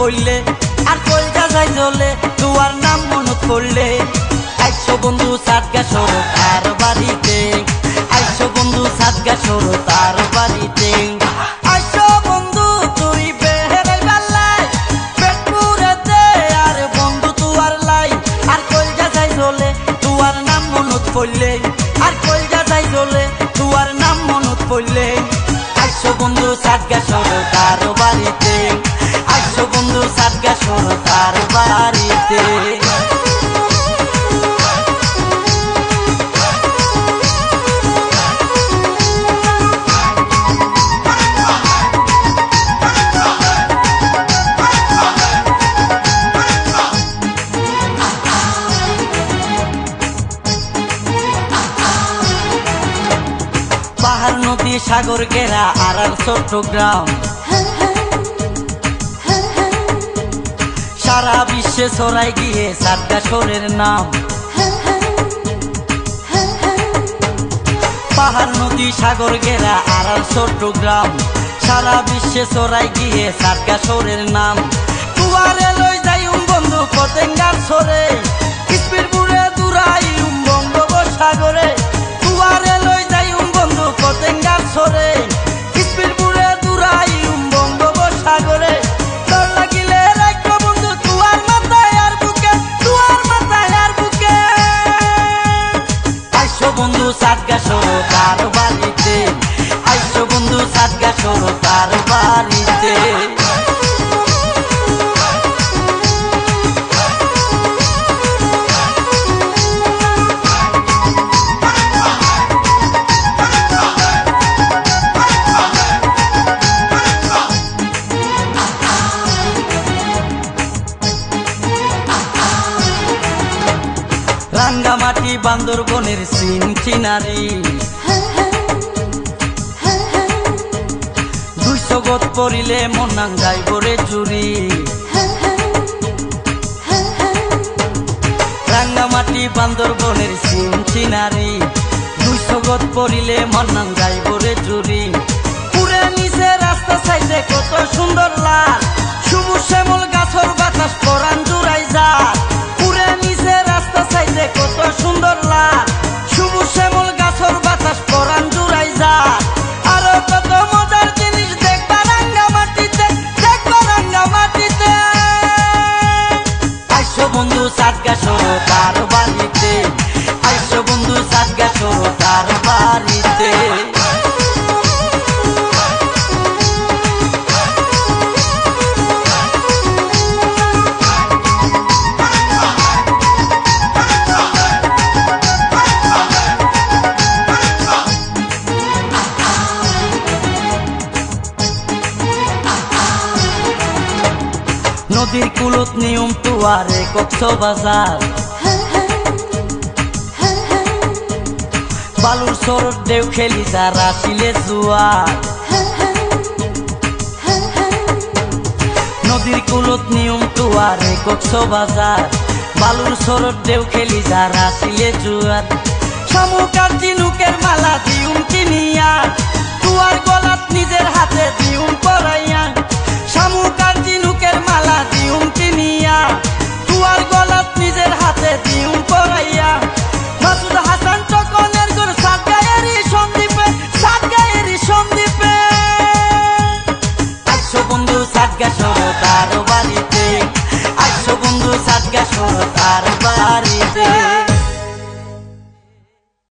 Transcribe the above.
পড়লে আর কলজা যাই জ্বলে তোমার নাম মনত পড়লে। আইসো বন্ধু সাতগা সরো তার বাড়িতে, আইসো বন্ধু সাতগা সরো তার বাড়িতে। আইসো বন্ধু তুই বেহেরাই বাল্লাই পেট পুরেতে আর বন্ধু তুয়ার লাই আর কলজা যাই জ্বলে তুয়ার নাম মনত পড়লে আর কলজা যাই জ্বলে তুয়ার নাম মনত পড়লে। আইসো বন্ধু সাতগা সরো তার বাড়িতে, আইসো বন্ধু সাতগা সরো তার বাড়িতে। পাহাড় নদী সাগর ঘেরা আর ছোট্ট গ্রাম, সারা বিশ্বে ছড়াই গিয়ে সাতগা সরের নাম। পাহাড় নদী সাগর ঘেরা আর ছোট্ট গ্রাম, সারা বিশ্বে ছড়াই গিয়ে সাতগা সরের নাম। তুয়ারে লই যাই বন্ধু পতেঙ্গার সরে, স্পিড বুড়ে দূরাই বঙ্গোপসাগরে। তুয়ারে লই যাই বন্ধু পতেঙ্গার সরে, স্পিড বুড়ে দূরাই বঙ্গোপসাগরে। তোর লাগিলে রাখো বন্ধু তুয়ার মাথায় আর বুকে, তুয়ার মাথায় আর বুকে। আইসো বন্ধু সাতগা সরো তার বাড়িতে, আইসো বন্ধু সাতগা সরো তার বাড়িতে। রাঙ্গামাটি বান্দরবনের সিন চিনারি, 200 গত পড়িলে মনাং যাইব রে জুরি। রাঙ্গামাটি বান্দরবনের সিন চিনারি, 200 গত পড়িলে মনাং যাইব রে জুরি। পুরে নিচে রাস্তা সাইডে কত সুন্দর লাল, সবুজ শ্যামল গাছর বাতাস পরান জুড়াই যায়। পুরে নিচে রাস্তা সাইডে কত সুন্দর লাল, সবুজ শ্যামল গাছর বাতাস পরান জুড়াই যায়। আরো কত মজার জিনিস দেখবা রাঙ্গামাটিতে, দেখবা রাঙ্গামাটিতে। আইসো বন্ধু সাতগা সরো তার বাড়িতে, আইসো বন্ধু সাতগা সরো তার বাড়িতে। নদীর কুলত নিয়ম তুয়ারে কক্সবাজার, বালুর সরদ ঢেউ খেলি যারা শিলে জুয়ার। নদীর কুলত নিয়ম তুয়ারে কক্সবাজার, বালুর সরদ ঢেউ খেলি যারা শিলে জুয়ার। শামুক আর ঝিনুকের মালা দিউম কিনিয়া তুয়ার